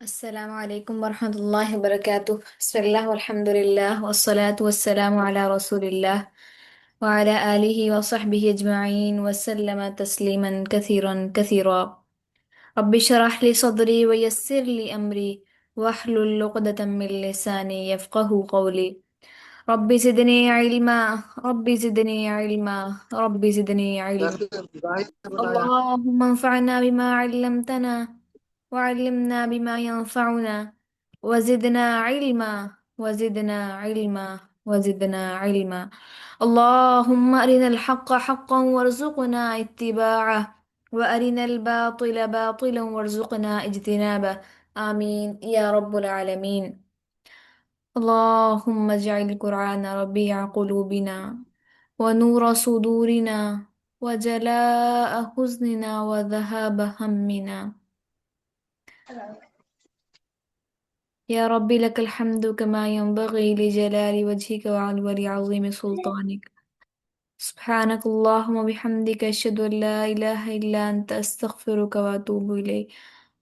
السلام عليكم ورحمة الله وبركاته. بسم الله والحمد لله والصلاة والسلام على رسول الله وعلى آله وصحبه أجمعين وسلم تسليما كثيرا كثيرا. رب اشرح لي صدري ويسر لي أمري واحلل عقدة من لساني يفقه قولي. رب زدني علما، رب زدني علما، رب زدني علما. اللهم انفعنا بما علمتنا وعلمنا بما ينفعنا وزدنا علما وزدنا علما وزدنا علما. اللهم أرنا الحق حقا وارزقنا اتباعه وأرنا الباطل باطلا وارزقنا اجتنابه. آمين يا رب العالمين. اللهم اجعل القرآن ربيع قلوبنا ونور صدورنا وجلاء حزننا وذهاب همنا. يا رب لك الحمد كما ينبغي لجلال وجهك وعلو عظيم سلطانك. سبحانك اللهم وبحمدك أشهد أن لا إله إلا أنت أستغفرك وأتوب إليك.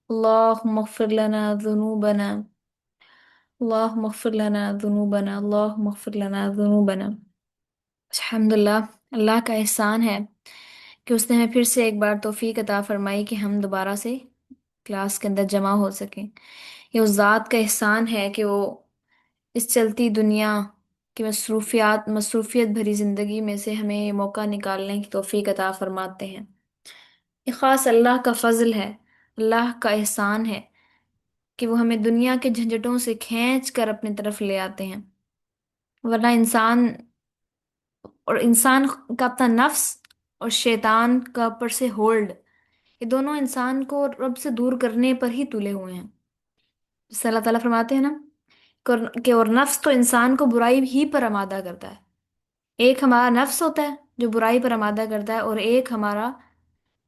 اللهم اغفر لنا ذنوبنا، اللهم اغفر لنا ذنوبنا، اللهم اغفر لنا ذنوبنا. الحمدللہ، اللہ کا احسان ہے کہ اس نے ہمیں پھر سے ایک بار توفیق عطا فرمائی کہ ہم دوبارہ سے کلاس کے اندر جمع ہو سکیں۔ یہ اس ذات کا احسان ہے کہ وہ اس چلتی دنیا کی مصروفیت بھری زندگی میں سے ہمیں یہ موقع نکالنے کی توفیق عطا فرماتے ہیں۔ یہ خاص اللہ کا فضل ہے، اللہ کا احسان ہے کہ وہ ہمیں دنیا کے جھنجھٹوں سے کھینچ کر اپنی طرف لے آتے ہیں، ورنہ انسان کا اپنا نفس اور شیطان کا اوپر سے ہولڈ، یہ دونوں انسان کو رب سے دور کرنے پر ہی تلے ہوئے ہیں۔ جس اللہ تعالیٰ فرماتے ہیں نا کہ اور نفس تو انسان کو برائی ہی پر آمادہ کرتا ہے۔ ایک ہمارا نفس ہوتا ہے جو برائی پر آمادہ کرتا ہے، اور ایک ہمارا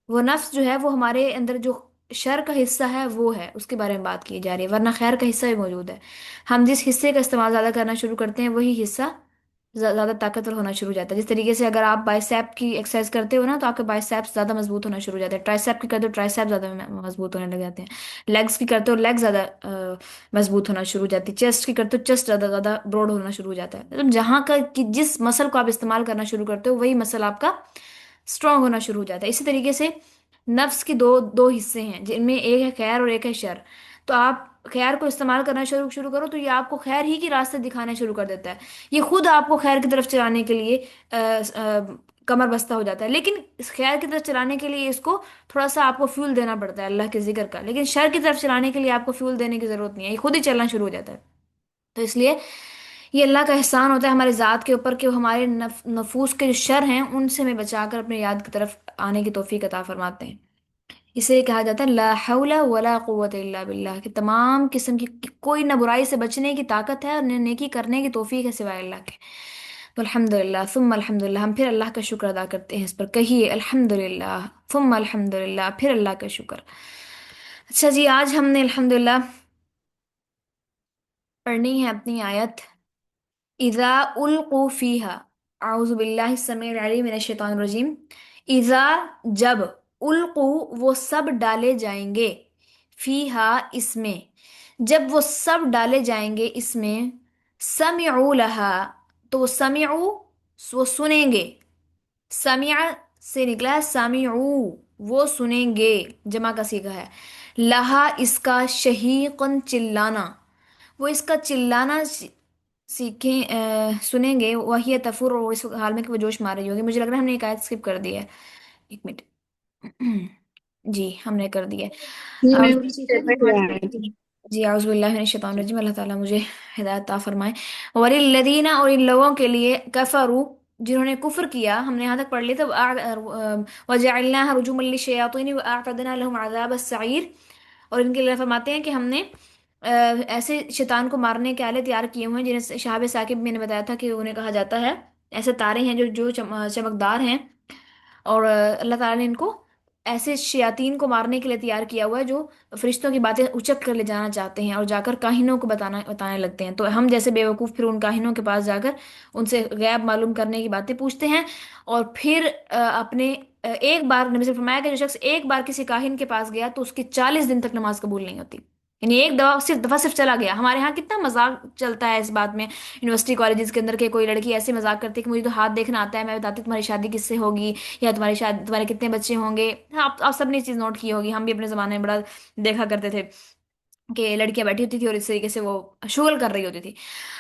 وہ نفس جو ہے وہ ہمارے اندر جو شر کا حصہ ہے وہ ہے، اس کے بارے میں بات کی جا رہی ہے، ورنہ خیر کا حصہ بھی موجود ہے۔ ہم جس حصے کا استعمال زیادہ کرنا شروع کرتے ہیں وہی حصہ زیادہ طاقتور ہونا شروع ہو جاتا ہے۔ جس طریقے سے اگر آپ بائیسیپ کی ایکسرسائز کرتے ہو نا تو آپ کے بائیسیپ زیادہ مضبوط ہونا شروع ہو جاتے ہیں، ٹرائیسیپ کی کرتے ہو ٹرائیسیپ زیادہ مضبوط ہونے لگ جاتے ہیں، لیگز کی کرتے ہو لیگ زیادہ مضبوط ہونا شروع ہو جاتی ہے، چیسٹ کی کرتے ہو چیسٹ زیادہ زیادہ براڈ ہونا شروع ہو جاتا ہے۔ تو جہاں کا جس مسل کو آپ استعمال کرنا شروع کرتے ہو وہی مسل آپ کا اسٹرانگ ہونا شروع ہو جاتا ہے۔ اسی طریقے سے نفس کے دو دو حصے ہیں جن میں ایک ہے خیر اور ایک ہے شر۔ تو آپ خیر کو استعمال کرنا شروع کرو تو یہ آپ کو خیر ہی کی راستے دکھانے شروع کر دیتا ہے، یہ خود آپ کو خیر کی طرف چلانے کے لیے کمر بستہ ہو جاتا ہے۔ لیکن اس خیر کی طرف چلانے کے لیے اس کو تھوڑا سا آپ کو فیول دینا پڑتا ہے اللہ کے ذکر کا، لیکن شر کی طرف چلانے کے لیے آپ کو فیول دینے کی ضرورت نہیں ہے، یہ خود ہی چلنا شروع ہو جاتا ہے۔ تو اس لیے یہ اللہ کا احسان ہوتا ہے ہمارے ذات کے اوپر کہ وہ ہمارے نفوس کے جو شر ہیں ان سے ہمیں بچا کر اپنے یاد کی طرف آنے کی توفیق عطا فرماتے ہیں۔ اسے کہا جاتا ہے لا حول ولا قوت الا باللہ، کہ تمام قسم کی کوئی نہ برائی سے بچنے کی طاقت ہے اور نہ نیکی کرنے کی توفیق ہے سوائے اللہ کے۔ تو الحمد للہ ثم الحمد للہ، ہم پھر اللہ کا شکر ادا کرتے ہیں اس پر، کہیے الحمد للہ ثم الحمد للہ، پھر اللہ کا شکر۔ اچھا جی، آج ہم نے الحمد للہ پڑھنی ہے اپنی آیت اذا القوا فیہا، اعوذ باللہ السمیع العلیم من الشیطان الرجیم۔ اذا جب، القوا وہ سب ڈالے جائیں گے، فیہا اس میں، جب وہ سب ڈالے جائیں گے اس میں، سمعوا لہا تو وہ سمعوا وہ سنیں گے، سمع سے نکلا ہے سامعوا وہ سنیں گے، جمع کا صیغہ ہے، لہا اس کا، شہیقن چلانا، وہ اس کا چلانا سیکھیں سنیں گے، وہی تفور، اور اس حال میں کہ وہ جوش مار رہی ہوگی۔ مجھے لگ رہا ہے ہم نے ایک آیت اسکپ کر دی ہے، ایک منٹ جی ہم نے کر دی ہے۔ جی اعوذ میم باللہ اسٹیپ بائی اسٹیپ۔ جی اعوذ باللہ من الشیطان الرجیم، اللہ تعالیٰ مجھے ہدایت عطا فرمائے۔ وَلِلَّذِينَ، اور ان لوگوں کے لیے، کفروا جنہوں نے کفر کیا، ہم نے یہاں تک پڑھ لیا تھا، وَجَعَلْنَاهَا رُجُومًا لِلشَّيَاطِينِ وَأَعْتَدْنَا لَهُمْ عَذَابَ السَّعِيرِ، اور ان کے لیے فرماتے ہیں کہ ہم نے ایسے شیطان کو مارنے کے آلے تیار کیے ہوئے ہیں جنہیں شہاب ثاقب میں نے بتایا تھا کہ انہیں کہا جاتا ہے، ایسے تارے ہیں جو چمکدار ہیں، اور اللہ تعالیٰ نے ان کو ایسے شیاطین کو مارنے کے لیے تیار کیا ہوا ہے جو فرشتوں کی باتیں اچک کر لے جانا چاہتے ہیں اور جا کر کاہنوں کو بتانے لگتے ہیں۔ تو ہم جیسے بیوقوف پھر ان کاہنوں کے پاس جا کر ان سے غیب معلوم کرنے کی باتیں پوچھتے ہیں، اور پھر اپنے ایک بار نبی سے فرمایا کہ جو شخص ایک بار کسی کاہن کے پاس گیا تو اس کی 40 دن تک نماز قبول نہیں ہوتی۔ یعنی ایک دفعہ صرف چلا گیا. ہمارے یہاں کتنا مذاق چلتا ہے اس بات میں یونیورسٹی کالجز کے اندر، کہ کوئی لڑکی ایسے مذاق کرتی ہے کہ مجھے تو ہاتھ دیکھنا آتا ہے، میں بتاتی ہوں تمہاری شادی کس سے ہوگی، یا تمہاری شادی تمہارے کتنے بچے ہوں گے. ہاں، آپ سب نے یہ چیز نوٹ کی ہوگی، ہم بھی اپنے زمانے میں بڑا دیکھا کرتے تھے کہ لڑکیاں بیٹھی ہوتی تھی اور اس طریقے سے وہ شغل کر رہی ہوتی تھی.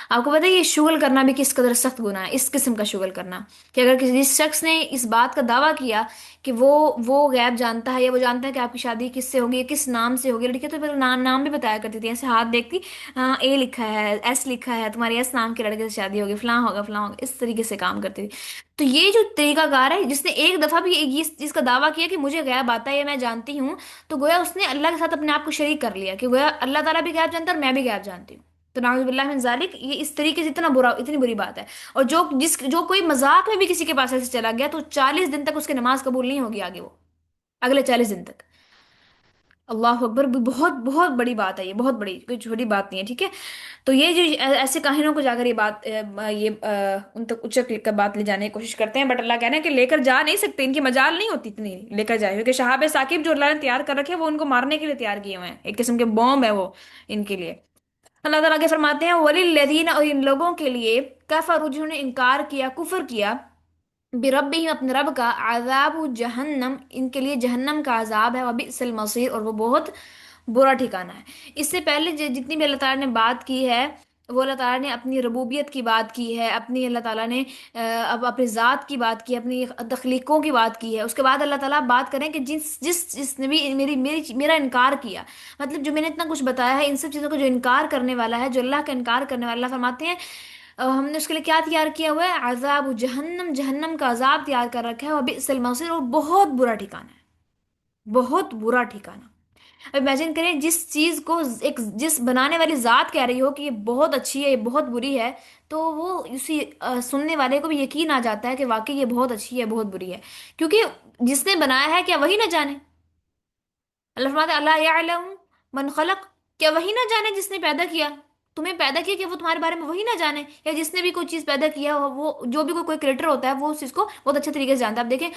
آپ کو پتہ ہے یہ شغل کرنا بھی کس قدر سخت گناہ ہے، اس قسم کا شغل کرنا، کہ اگر کسی جس شخص نے اس بات کا دعویٰ کیا کہ وہ غیب جانتا ہے، یا وہ جانتا ہے کہ آپ کی شادی کس سے ہوگی یا کس نام سے ہوگی. لڑکیاں تو پھر نام بھی بتایا کرتی تھی، ایسے ہاتھ دیکھتی، ہاں اے لکھا ہے، ایس لکھا ہے، تمہاری ایس نام کے لڑکے سے شادی ہوگی، فلاں ہوگا فلاں ہوگا، اس طریقے سے کام کرتی تھی. تو یہ جو طریقہ کار ہے، جس نے ایک دفعہ بھی یہ چیز کا دعویٰ کیا کہ مجھے غیب آتا ہے یا میں جانتی ہوں، تو گویا اس نے اللہ کے ساتھ اپنے آپ کو شریک کر لیا، کہ گویا اللہ تعالیٰ بھی غیب جانتا ہے اور میں بھی غیب جانتی ہوں. تو نعوذ باللہ من ذالک، یہ اس طریقے سے اتنا برا، اتنی بری بات ہے. اور جو کوئی مذاق میں بھی کسی کے پاس ایسے چلا گیا تو 40 دن تک اس کی نماز قبول نہیں ہوگی آگے، وہ اگلے 40 دن تک. اللہ اکبر، بہت بہت بڑی بات ہے یہ، بہت بڑی، کوئی چھوٹی بات نہیں ہے، ٹھیک ہے. تو یہ جو ایسے کاہنوں کو جا کر یہ بات ان تک اچک کر بات لے جانے کی کوشش کرتے ہیں، بٹ اللہ کہنا ہے کہ لے کر جا نہیں سکتے، ان کی مجال نہیں ہوتی اتنی لے کر جائے، کیونکہ شہاب ثاقب جو اللہ نے تیار کر رکھے وہ ان کو مارنے کے لیے تیار کیے ہوئے ہیں، ایک قسم کے بوم ہے وہ ان کے لیے. اللہ تعالیٰ کے فرماتے ہیں وَلِلَّذِينَ، اور ان لوگوں کے لیے کفروا، جنہوں نے انکار کیا، کفر کیا، بربہم، اپنے رب کا، عذاب جہنم، ان کے لیے جہنم کا عذاب ہے، وبئس المصیر، اور وہ بہت برا ٹھکانہ ہے. اس سے پہلے جتنی بھی اللہ تعالیٰ نے بات کی ہے، وہ اللہ تعالیٰ نے اپنی ربوبیت کی بات کی ہے، اپنی اللہ تعالیٰ نے اب اپنی ذات کی بات کی، اپنی تخلیقوں کی بات کی ہے. اس کے بعد اللہ تعالیٰ بات کریں کہ جس نے بھی میرا انکار کیا، مطلب جو میں نے اتنا کچھ بتایا ہے ان سب چیزوں کا جو انکار کرنے والا ہے، جو اللہ کا انکار کرنے والا، اللہ فرماتے ہیں ہم نے اس کے لیے کیا تیار کیا ہوا ہے، عذاب جہنم، جہنم کا عذاب تیار کر رکھا ہے، اور بئس المصیر، اور بہت برا ٹھکانہ ہے، بہت برا ٹھکانہ. اب امیجن کریں جس چیز کو جس بنانے والی ذات کہہ رہی ہو کہ یہ بہت اچھی ہے، یہ بہت بری ہے، تو وہ اسی سننے والے کو بھی یقین آ جاتا ہے کہ واقعی یہ بہت اچھی ہے، بہت بری ہے، کیونکہ جس نے بنایا ہے کیا وہی نہ جانے. اللہ فرماتا ہے اللہ یعلم من خلق، کیا وہی نہ جانے جس نے پیدا کیا، تمہیں پیدا کیا، کہ وہ تمہارے بارے میں وہی نہ جانے، یا جس نے بھی کوئی چیز پیدا کیا ہو، وہ جو بھی کوئی کریٹر ہوتا ہے وہ اس چیز کو بہت اچھے طریقے سے جانتا ہے. آپ دیکھیں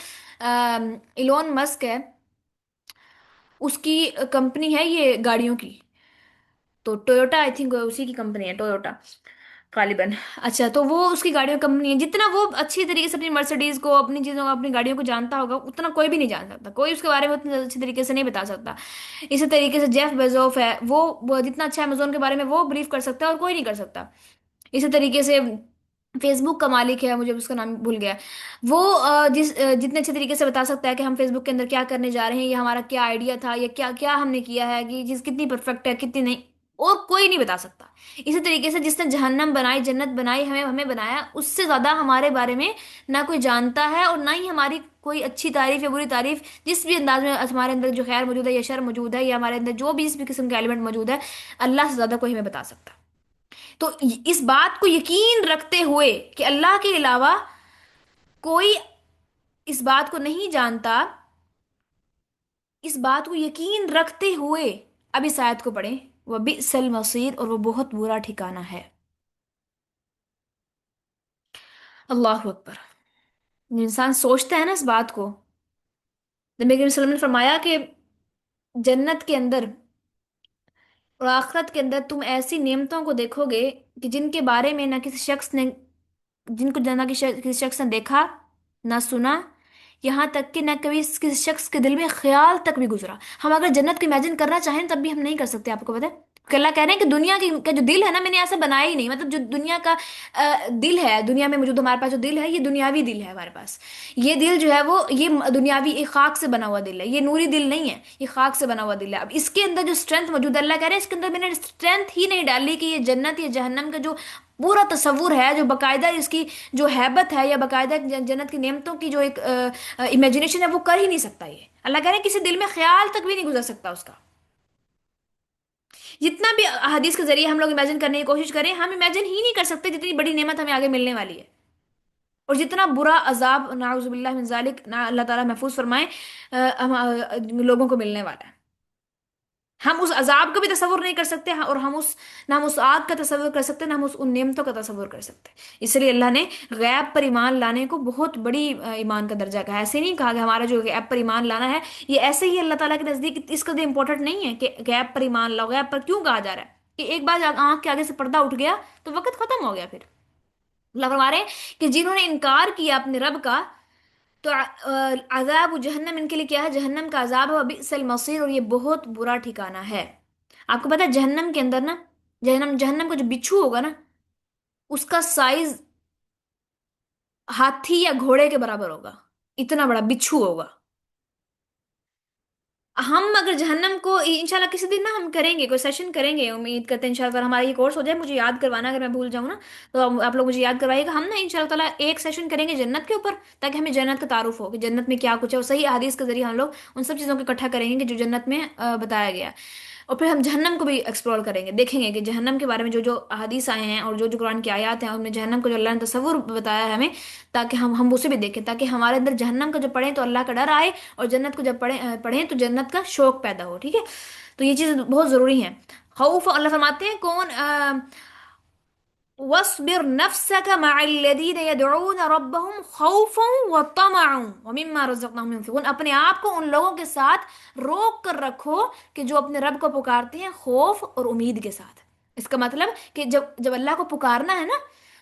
ایلون مسک ہے، اس کی کمپنی ہے یہ گاڑیوں کی، تو ٹویوٹا آئی تھنک اسی کی کمپنی ہے، ٹویوٹا غالباً. اچھا، تو وہ اس کی گاڑیوں کی کمپنی ہے. جتنا وہ اچھی طریقے سے اپنی مرسیڈیز کو، اپنی چیزوں کو، اپنی گاڑیوں کو جانتا ہوگا، اتنا کوئی بھی نہیں جان سکتا، کوئی اس کے بارے میں اتنے اچھی طریقے سے نہیں بتا سکتا. اسی طریقے سے جیف بیزوف ہے، وہ جتنا اچھا امیزون کے بارے میں وہ بریف کر سکتا ہے اور کوئی نہیں کر سکتا. اسی طریقے سے فیس بک کا مالک ہے، مجھے اس کا نام بھول گیا، وہ جتنے اچھے طریقے سے بتا سکتا ہے کہ ہم فیس بک کے اندر کیا کرنے جا رہے ہیں، یا ہمارا کیا آئیڈیا تھا، یا کیا کیا ہم نے کیا ہے، کہ یہ چیز کتنی پرفیکٹ ہے کتنی نہیں، اور کوئی نہیں بتا سکتا. اسی طریقے سے جس نے جہنم بنائی، جنت بنائی، ہمیں ہمیں بنایا، اس سے زیادہ ہمارے بارے میں نہ کوئی جانتا ہے، اور نہ ہی ہماری کوئی اچھی تعریف یا بری تعریف، جس بھی انداز میں ہمارے اندر جو خیر موجود ہے یا شر موجود ہے، یا ہمارے اندر جو بھی اس بھی قسم کا ایلیمنٹ موجود ہے، اللہ سے زیادہ کوئی ہمیں بتا سکتا. تو اس بات کو یقین رکھتے ہوئے کہ اللہ کے علاوہ کوئی اس بات کو نہیں جانتا، اس بات کو یقین رکھتے ہوئے اب اس آیت کو پڑھیں، وہ بئس المصیر، اور وہ بہت برا ٹھکانہ ہے. اللہ اکبر. انسان سوچتا ہے نا اس بات کو، نبی کریم صلی اللہ علیہ وسلم نے فرمایا کہ جنت کے اندر اور آخرت کے اندر تم ایسی نعمتوں کو دیکھو گے کہ جن کے بارے میں نہ کسی شخص نے، جن کو نہ کسی شخص نے دیکھا، نہ سنا، یہاں تک کہ نہ کبھی کسی شخص کے دل میں خیال تک بھی گزرا. ہم اگر جنت کو امیجن کرنا چاہیں تب بھی ہم نہیں کر سکتے، آپ کو پتہ ہے کہ اللہ کہہ رہے ہیں کہ دنیا کا جو دل ہے نا، میں نے ایسا بنایا ہی نہیں، مطلب جو دنیا کا دل ہے، دنیا میں موجود ہمارے پاس جو دل ہے، یہ دنیاوی دل ہے ہمارے پاس. یہ دل جو ہے وہ یہ دنیاوی ایک خاک سے بنا ہوا دل ہے، یہ نوری دل نہیں ہے، یہ خاک سے بنا ہوا دل ہے. اب اس کے اندر جو اسٹرینتھ موجود ہے، اللہ کہہ رہے ہیں اس کے اندر میں نے اسٹرینتھ ہی نہیں ڈالی کہ یہ جنت یا جہنم کا جو پورا تصور ہے، جو باقاعدہ اس کی جو ہیبت ہے، یا باقاعدہ جنت کی نعمتوں کی جو ایک امیجنیشن ہے، وہ کر ہی نہیں سکتا. یہ اللہ کہہ رہے ہیں کسی دل میں خیال تک بھی نہیں گزر سکتا اس کا. جتنا بھی احادیث کے ذریعے ہم لوگ امیجن کرنے کی کوشش کریں، ہم امیجن ہی نہیں کر سکتے جتنی بڑی نعمت ہمیں آگے ملنے والی ہے، اور جتنا برا عذاب نعوذ باللہ من ذالک، نہ اللہ تعالیٰ محفوظ فرمائے، لوگوں کو ملنے والا ہے. हम उस अजाब का भी तसव्वुर नहीं कर सकते, और हम उस, ना हम उस आग का तसव्वुर कर सकते, ना हम उस उन नेमतों का तसव्वुर कर सकते। इसलिए अल्लाह ने गैब पर ईमान लाने को बहुत बड़ी ईमान का दर्जा कहा है। ऐसे नहीं कहा कि हमारा जो गैब पर ईमान लाना है ये ऐसे ही अल्लाह ताला के नजदीक इसका भी इंपॉर्टेंट नहीं है कि गैब पर ईमान लाओ। गैब पर क्यों कहा जा रहा है कि एक बार आंख के आगे से पर्दा उठ गया तो वक्त खत्म हो गया। फिर अल्लाह फरमा रहे हैं कि जिन्होंने इनकार किया अपने रब का, तो अजाब जहन्नम इनके लिए क्या है, जहन्नम का अजाब है, बिसल मसीर, और ये बहुत बुरा ठिकाना है। आपको पता है जहन्नम के अंदर ना, जहन्नम जहन्नम का जो बिच्छू होगा ना, उसका साइज हाथी या घोड़े के बराबर होगा, इतना बड़ा बिच्छू होगा। हम अगर जहन्नम को इंशाल्लाह किसी दिन ना हम करेंगे, कोई सेशन करेंगे, उम्मीद करते हैं इंशाल्लाह, अगर हमारा ये कोर्स हो जाए, मुझे याद करवाना अगर मैं भूल जाऊँ ना, तो आप लोग मुझे याद करवाइएगा। हम ना इंशाल्लाह ताला एक सेशन करेंगे जन्नत के ऊपर, ताकि हमें जन्नत का तारुफ हो कि जन्नत में क्या कुछ है, और सही हदीस के जरिए हम लोग उन सब चीज़ों को इकट्ठा करेंगे कि जो जन्नत में बताया गया है। और फिर हम जहन्नम को भी एक्सप्लोर करेंगे, देखेंगे कि जहन्नम के बारे में जो जो हदीस आए हैं और जो जो कुरान की आयत हैं उनमें जहन्नम को जो अल्लाह ने तस्वुर बताया है हमें, ताकि हम उसे भी देखें, ताकि हमारे अंदर जहन्नम का जब पढ़ें तो अल्लाह का डर आए, और जन्नत को जब पढ़ें तो जन्नत का शौक पैदा हो। ठीक है, तो ये चीज़ बहुत ज़रूरी है। खौफ, अल्लाह फरमाते हैं कौन, वस्बिर नफ्सक मअल्लज़ीन यदऊन रब्बहुम खौफन व तमअन व मिम्मा रज़क़नाहुम युनफिकून, अपने आप को उन लोगों के साथ रोक कर रखो कि जो अपने रब को पुकारते हैं खौफ और उम्मीद के साथ। इसका मतलब कि जब जब अल्लाह को पुकारना है ना,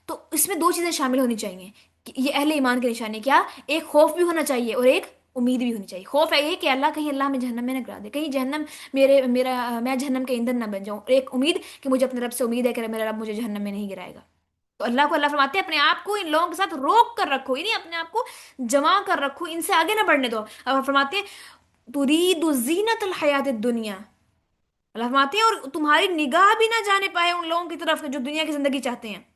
तो इसमें दो चीजें शामिल होनी चाहिए। कि ये अहले ईमान की निशानी क्या, एक खौफ भी होना चाहिए और एक उम्मीद भी होनी चाहिए। खौफ है ये कि अल्लाह कहीं अल्लाह में जहन्नम में न गिरा दे, कहीं जहन्नम मैं जहन्नम के ईंधन न बन जाऊं, और एक उम्मीद कि मुझे अपने रब से उम्मीद है कि मेरा रब मुझे जहन्नम में नहीं गिराएगा। तो अल्लाह को अल्लाह फरमाते हैं अपने आप को इन लोगों के साथ रोक कर रखो, इन्हें अपने आप को जमा कर रखो, इनसे आगे ना बढ़ने दो। अब फरमाते हैं तुरीदु जीनतल हयात दुनिया, अल्लाह फरमाते हैं और तुम्हारी निगाह भी ना जाने पाए उन लोगों की तरफ जो दुनिया की जिंदगी चाहते हैं।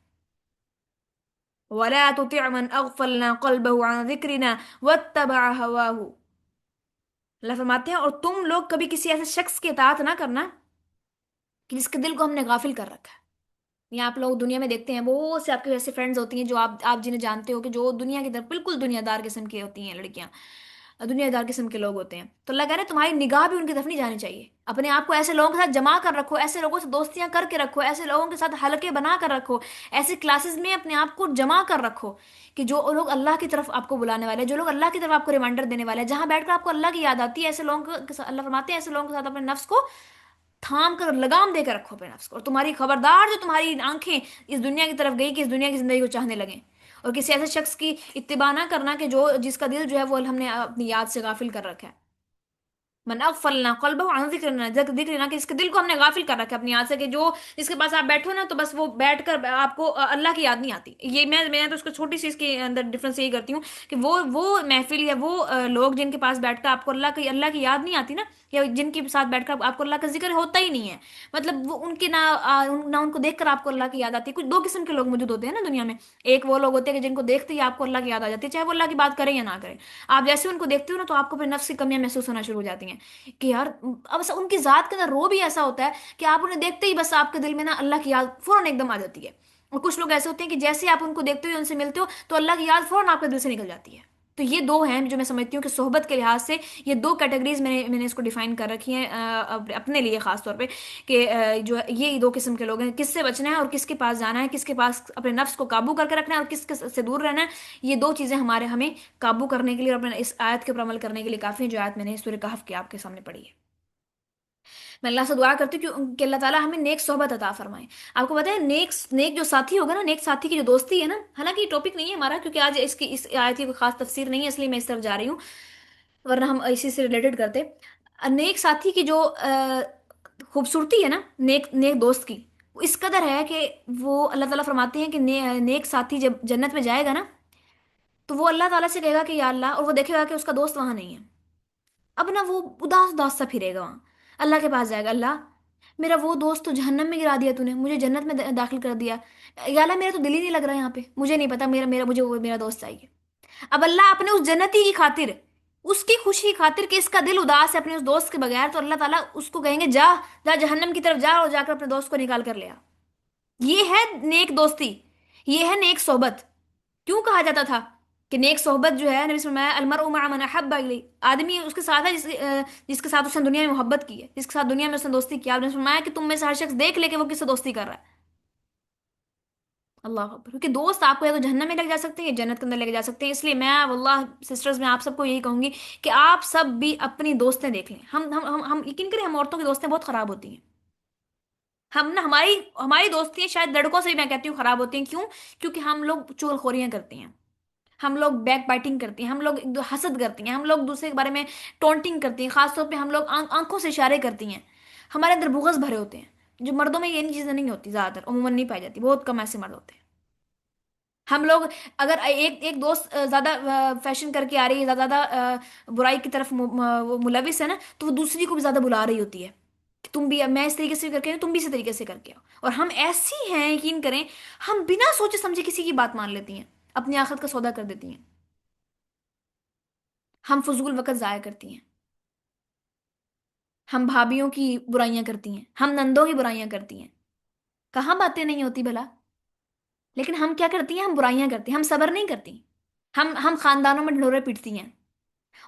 वला तुति मन अगफलना कल्बहु अन जिक्रिना वत्तबअ हवाहु, अल्लाह फरमाते हैं और तुम लोग कभी किसी ऐसे शख्स की इताअत ना करना कि जिसके दिल को हमने गाफिल कर रखा है। या आप लोग दुनिया में देखते हैं बहुत से आपके ऐसे फ्रेंड्स होती हैं जो आप जिन्हें जानते हो कि जो दुनिया की तरफ बिल्कुल दुनियादार किस्म की होती हैं लड़कियां, दुनियादार किस्म के लोग होते हैं। तो अल्लाह कह रहे हैं तुम्हारी निगाह भी उनकी तरफ नहीं जानी चाहिए। अपने आप को ऐसे लोगों के साथ जमा कर रखो, ऐसे लोगों से दोस्तियां करके रखो, ऐसे लोगों के साथ हलके बना कर रखो, ऐसे क्लासेस में अपने आप को जमा कर रखो कि जो लोग अल्लाह की तरफ आपको बुलाने वाले हैं, जो लोग अल्लाह की तरफ आपको रिमाइंडर देने वाले हैं, जहां बैठकर आपको अल्लाह की याद आती है, ऐसे लोगों के साथ अल्लाह फरमाते हैं ऐसे लोगों के साथ अपने नफ्स को थाम कर लगाम देकर रखो अपने नफ्स को। और तुम्हारी खबरदार जो तुम्हारी आंखें इस दुनिया की तरफ गई कि इस दुनिया की जिंदगी को चाहने लगे, और किसी ऐसे शख्स की इत्तिबा ना करना कि जो जिसका दिल जो है वो हमने अपनी याद से गाफिल कर रखा है। मन अगफलना क़ल्बहु अन ज़िक्रिना, जिक्र कि इसके दिल को हमने गाफिल कर रखा है अपनी याद से, कि जो जिसके पास आप बैठो ना तो बस वो बैठकर आपको अल्लाह की याद नहीं आती। ये मैं तो उसको छोटी सी इसके अंदर डिफरेंस यही करती हूँ कि वो महफिल या वो लोग जिनके पास बैठकर आपको अल्लाह की याद नहीं आती ना, या जिनके साथ बैठकर आपको अल्लाह का जिक्र होता ही नहीं है, मतलब वो उनके ना उनको देखकर आपको अल्लाह की याद आती है। कुछ दो किस्म के लोग मौजूद होते हैं ना दुनिया में। एक वो लोग होते हैं कि जिनको देखते ही आपको अल्लाह की याद आ जाती है, चाहे वो अल्लाह की बात करें या ना करें। आप जैसे उनको देखते हो ना तो आपको फिर नफ्स की कमियां महसूस होना शुरू हो जाती हैं कि यार, अब ऐसा उनकी जात के अंदर रो भी ऐसा होता है कि आप उन्हें देखते ही बस आपके दिल में ना अल्लाह की याद फौरन एकदम आ जाती है। और कुछ लोग ऐसे होते हैं कि जैसे आप उनको देखते हो उनसे मिलते हो तो अल्लाह की याद फौरन आपके दिल से निकल जाती है। तो ये दो हैं जो मैं समझती हूँ कि सोहबत के लिहाज से ये दो कैटेगरीज मैंने इसको डिफाइन कर रखी हैं अपने लिए खास तौर पे, कि जो ये दो किस्म के लोग हैं, किससे बचना है और किसके पास जाना है, किसके पास अपने नफ्स को काबू करके रखना है और किसके से दूर रहना है। ये दो चीजें हमारे हमें काबू करने के लिए और अपने इस आयत के ऊपर अमल करने के लिए काफी है, जो आयत मैंने सूरह कहफ की आपके सामने पढ़ी है। मैं अल्लाह से दुआ करती हूँ कि अल्लाह ताला हमें नेक सोहबत अता फरमाए। आपको पता है नेक नेक जो साथी होगा ना, नेक साथी की जो दोस्ती है ना, हालांकि ये टॉपिक नहीं है हमारा क्योंकि आज इस आयत की कोई खास तफसीर नहीं है, इसलिए मैं इस तरफ जा रही हूँ, वरना हम इसी से रिलेटेड करते। नेक साथी की जो खूबसूरती है ना, नेक नेक दोस्त की, वो इस कदर है कि वो अल्लाह ताला फरमाते हैं कि नेक साथी जब जन्नत में जाएगा ना, तो वो अल्लाह ताला से कहेगा कि या अल्लाह, और वो देखेगा कि उसका दोस्त वहां नहीं है। अब ना वो उदास उदास सा फिरेगा वहां, अल्लाह के पास जाएगा, अल्लाह मेरा वो दोस्त तो जहन्नम में गिरा दिया तूने, मुझे जन्नत में दाखिल कर दिया। या अल्लाह मेरा तो दिल ही नहीं लग रहा यहाँ पे, मुझे नहीं पता, मेरा मेरा मुझे वो मेरा दोस्त चाहिए। अब अल्लाह अपने उस जन्नती की खातिर, उसकी खुशी की खातिर कि इसका दिल उदास है अपने उस दोस्त के बगैर, तो अल्लाह ताला उसको कहेंगे जा, जा जहन्नम की तरफ जा और जाकर अपने दोस्त को निकाल कर ले आ। ये है नेक दोस्ती, ये है नेक सोबत। क्यों कहा जाता था کہ नेक सोहबत जो है, नबी फरमाया अलमरउ मअ मन अहब्ब इलै, आदमी उसके साथ है जिसके साथ उसने दुनिया में मोहब्बत की है, जिसके साथ दुनिया में उसने दोस्ती किया। आपने फरमाया कि तुम में से हर शख्स देख ले कि वो किससे दोस्ती कर रहा है। अल्लाह अकबर। क्योंकि दोस्त आपको या तो जहन्नम में लेके जा सकते हैं या जन्नत के अंदर लेके जा सकते हैं। इसलिए मैं वल्लाह सिस्टर्स, मैं आप सबको यही कहूंगी कि आप सब भी अपनी दोस्तें देख लें। हम यकीन करें, हम औरतों की दोस्तें बहुत खराब होती हैं। हम ना, हमारी हमारी दोस्तियां शायद लड़कों से भी मैं कहती हूँ खराब होती हैं। क्यों? क्योंकि हम लोग चुगलखोरियां करती हैं, हम लोग बैक बाइटिंग करती हैं, हम लोग हसद करती हैं, हम लोग दूसरे के बारे में टोंटिंग करती हैं, खासतौर पे हम लोग आंखों से इशारे करती हैं। हमारे अंदर बुग़्ज़ भरे होते हैं, जो मर्दों में ये चीजें नहीं होती, ज्यादातर अमूमन नहीं पाई जाती, बहुत कम ऐसे मर्द होते हैं। हम लोग अगर एक एक दोस्त ज्यादा फैशन करके आ रही है, ज्यादा बुराई की तरफ वो मुलविस है ना, तो वो दूसरी को भी ज्यादा बुला रही होती है कि तुम भी, मैं इस तरीके से करके आई हूं, तुम भी इसी तरीके से करके आओ। और हम ऐसी हैं, यकीन करें, हम बिना सोचे समझे किसी की बात मान लेती हैं, अपनी आखिरत का सौदा कर देती हैं। हम फजूल वक़्त जाया करती हैं, हम भाभीियों की बुराइयां करती हैं, हम नंदों की बुराइयां करती हैं। कहाँ बातें नहीं होती भला? लेकिन हम क्या करती हैं? हम बुराइयां करती हैं, हम सब्र नहीं करती। हम खानदानों में ढिंढोरे पीटती हैं,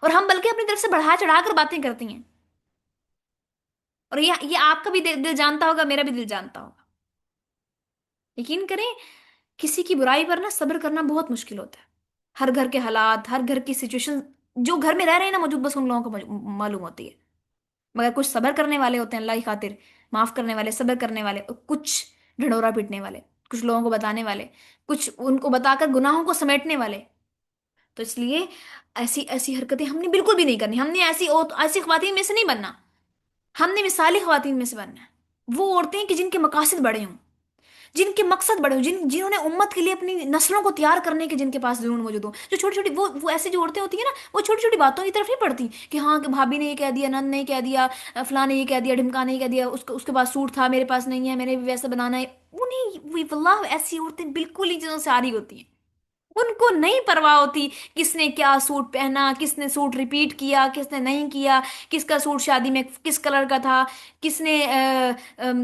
और हम बल्कि अपनी तरफ से बढ़ा चढ़ा कर बातें करती हैं। और ये आपका भी दिल जानता होगा, मेरा भी दिल जानता होगा। यकीन करें, किसी की बुराई पर ना सब्र करना बहुत मुश्किल होता है। हर घर के हालात, हर घर की सिचुएशन, जो घर में रह रहे हैं ना मौजूद, बस उन लोगों को मालूम होती है। मगर कुछ सब्र करने वाले होते हैं अल्लाह की खातिर, माफ करने वाले, सब्र करने वाले, और कुछ ढिंढोरा पीटने वाले, कुछ लोगों को बताने वाले, कुछ उनको बताकर गुनाहों को समेटने वाले। तो इसलिए ऐसी ऐसी हरकतें हमने बिल्कुल भी नहीं करनी। हमने ऐसी ख्वातीन में से नहीं बनना, हमने मिसाली ख्वातीन में से बनना है। वो औरतें कि जिनके मकासद बड़े हों, जिनके मकसद बड़े हों, जिन्होंने उम्मत के लिए अपनी नस्लों को तैयार करने के जिनके पास जुनून मौजूद हो। जो छोटी छोटी, वो ऐसी जो औरतें होती हैं ना, वो छोटी छोटी बातों की तरफ नहीं पड़ती कि हाँ, कि भाभी ने ये कह दिया, नंद ने ये कह दिया, फलां ने ये कह दिया, ढिमका ने ये कह दिया, उसके पास सूट था, मेरे पास नहीं है, मैंने भी वैसा बनाना है। वो नहीं, वो वल्लाह ऐसी औरतें बिल्कुल ही चीजों से आ रही होती हैं। उनको नहीं परवाह होती किसने क्या सूट पहना, किसने सूट रिपीट किया, किसने नहीं किया, किसका सूट शादी में किस कलर का था, किसने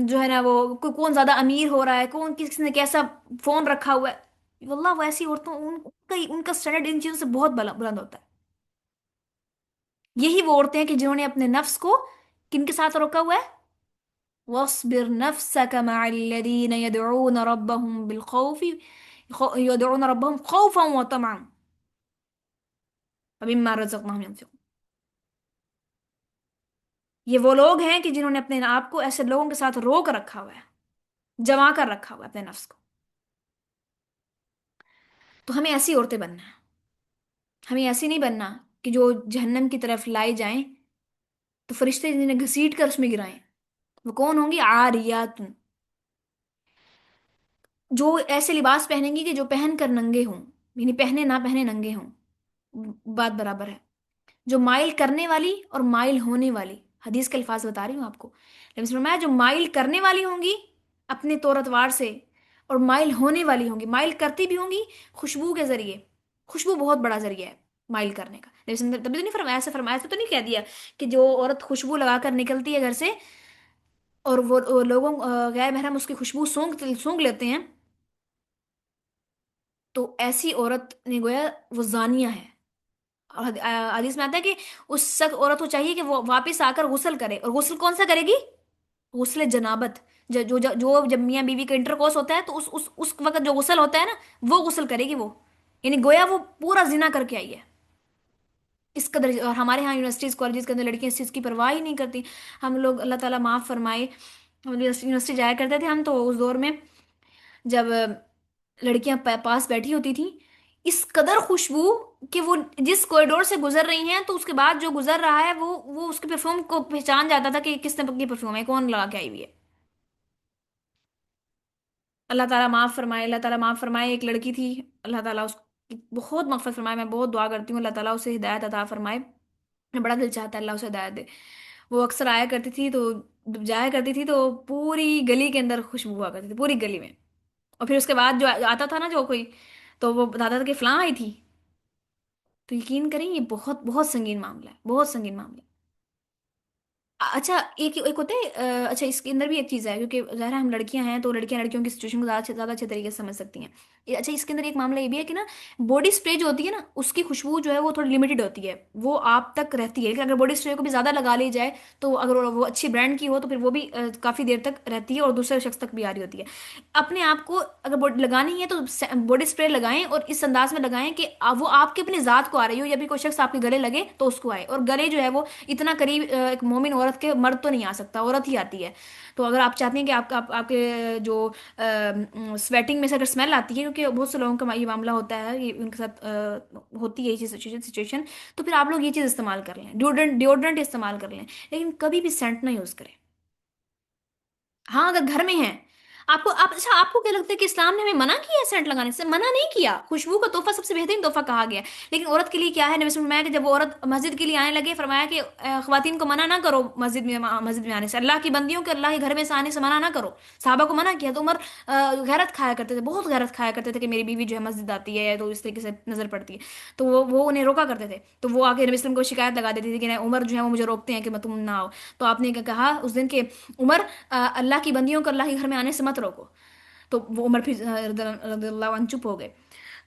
जो है ना वो कौन ज्यादा अमीर हो रहा है, कौन किसने कैसा फोन रखा हुआ है। वल्लाह वो ऐसी औरतों, उनका उनका स्टैंडर्ड इन चीजों से बहुत बुलंद होता है। यही वो औरतें हैं कि जिन्होंने अपने नफ्स को किनके साथ रोका हुआ है? वस्बिर नफ्सक मअल्लज़ीन यदऊन रब्बहुम बिलखौफि, यदऊन रब्बहुम खौफन व तमअन वमिम्मा रज़क़नाहुम यunfiqून। ये वो लोग हैं कि जिन्होंने अपने आप को ऐसे लोगों के साथ रोक रखा हुआ है, जमा कर रखा हुआ है अपने नफ्स को। तो हमें ऐसी औरतें बनना है। हमें ऐसी नहीं बनना कि जो जहन्नम की तरफ लाई जाएं तो फरिश्ते जिन्हें घसीट कर उसमें गिराएं। वो कौन होंगी? आरियातुन, जो ऐसे लिबास पहनेंगी कि जो पहन कर नंगे हों, यानी पहने ना पहने नंगे हों, बात बराबर है। जो माइल करने वाली और माइल होने वाली, हदीस के अल्फाज बता रही हूँ आपको। लेकिन फरमाया जो माइल करने वाली होंगी अपने तौर अतवार से, और माइल होने वाली होंगी, माइल करती भी होंगी खुशबू के जरिए। खुशबू बहुत बड़ा जरिया है माइल करने का। लेकिन तभी तो नहीं फरमाया, ऐसे फरमाया, ऐसे तो नहीं कह दिया कि जो औरत खुशबू लगा कर निकलती है घर से, और वो लोगों गैर महरम उसकी खुशबू सूंघ सूंघ लेते हैं, तो ऐसी औरत ने गोया वो जानिया है। और हदीस में आता है कि उस शख्स औरत को चाहिए कि वो वापस आकर गुस्ल करे। और गुस्ल कौन सा करेगी? गुस्ल जनाबत। जो जब मियाँ बीवी का इंटरकोर्स होता है तो उस वक्त जो गुस्ल होता है ना, वो गुस्ल करेगी वो। यानी गोया वो पूरा जिना करके आई है। इस कदर। और हमारे यहाँ यूनिवर्सिटीज कॉलेजेस के अंदर लड़कियां इस चीज़ की परवाह ही नहीं करती। हम लोग, अल्लाह ताला माफ फरमाए, हम यूनिवर्सिटी जाया करते थे हम, तो उस दौर में जब लड़कियां पास बैठी होती थी, इस कदर खुशबू कि वो जिस कॉरिडोर से गुजर रही हैं तो उसके बाद जो गुजर रहा है वो उसके परफ्यूम को पहचान जाता था कि किसने की परफ्यूम है, कौन लगा के आई हुई है। अल्लाह ताला माफ फरमाए, अल्लाह ताला माफ फरमाए। एक लड़की थी, अल्लाह ताला उसकी बहुत मगफरत फरमाए। मैं बहुत दुआ करती हूँ अल्लाह ताला उसे हिदायत अता फरमाए। मैं बड़ा दिल चाहता है अल्लाह उसे हिदायत दे। वो अक्सर आया करती थी, तो जब जाया करती थी तो पूरी गली के अंदर खुशबू हुआ करती थी, पूरी गली में। और फिर उसके बाद जो आता था ना जो कोई, तो वो बताता था कि फलां आई थी। तो यकीन करें, ये बहुत बहुत संगीन मामला है, बहुत संगीन मामला है। अच्छा एक एक होते हैं अच्छा इसके अंदर भी एक चीज है, क्योंकि ज़ाहिर है हम लड़कियां हैं तो लड़कियां लड़कियों की सिचुएशन को ज्यादा अच्छे तरीके से समझ सकती हैं। अच्छा इसके अंदर एक मामला ये भी है कि ना, बॉडी स्प्रे जो होती है ना उसकी खुशबू जो है वो थोड़ी लिमिटेड होती है, वो आप तक रहती है। लेकिन अगर बॉडी स्प्रे को भी ज्यादा लगा ली जाए, तो अगर वो अच्छी ब्रांड की हो तो फिर वो भी काफी देर तक रहती है और दूसरे शख्स तक भी आ रही होती है। अपने आप को अगर बॉडी लगानी है तो बॉडी स्प्रे लगाएं, और इस अंदाज में लगाएं कि वो आपके अपनी जात को आ रही हो, या भी कोई शख्स आपके गले लगे तो उसको आए। और गले जो है वो इतना करीब एक मोमिन औरत के मर्द तो नहीं आ सकता, औरत ही आती है। तो अगर आप चाहते हैं कि आपके जो स्वेटिंग में से अगर स्मेल आती है, क्योंकि बहुत से लोगों का ये मामला होता है, ये उनके साथ होती है ये सिचुएशन, तो फिर आप लोग ये चीज़ इस्तेमाल कर लें, डिओड्रेंट डिओड्रेंट इस्तेमाल कर लें, लेकिन कभी भी सेंट ना यूज़ करें। हाँ अगर घर में है आपको, आप अच्छा आपको क्या लगता है कि इस्लाम ने हमें मना किया है सेंट लगाने से? मना नहीं किया, खुशबू का तोहफा सबसे बेहतरीन तोहफा कहा गया है। लेकिन औरत के लिए क्या है, नबी फरमाया कि जब वो औरत मस्जिद के लिए आने लगे, फरमाया कि खवातीन को मना ना करो मस्जिद में आने से, अल्लाह की बंदियों के अल्लाह के घर में से आने से मना ना करो। साहबा को मना किया तो उमर गैरत खाया करते थे, बहुत गैरत खाया करते थे कि मेरी बीवी जो है मस्जिद आती है तो इस तरीके से नजर पड़ती है। तो वो उन्हें रोका करते थे, तो वो आके नबी वसल्लम को शिकायत लगा देती थी कि नहीं उमर जो है वो मुझे रोकते हैं कि मैं तुम ना आओ। तो आपने क्या कहा उस दिन के, उमर अल्लाह की बंदियों को अल्लाह के घर में आने से मत रोको। तो वो उमर फिर रदियल्लाहु अन्हु चुप हो गए।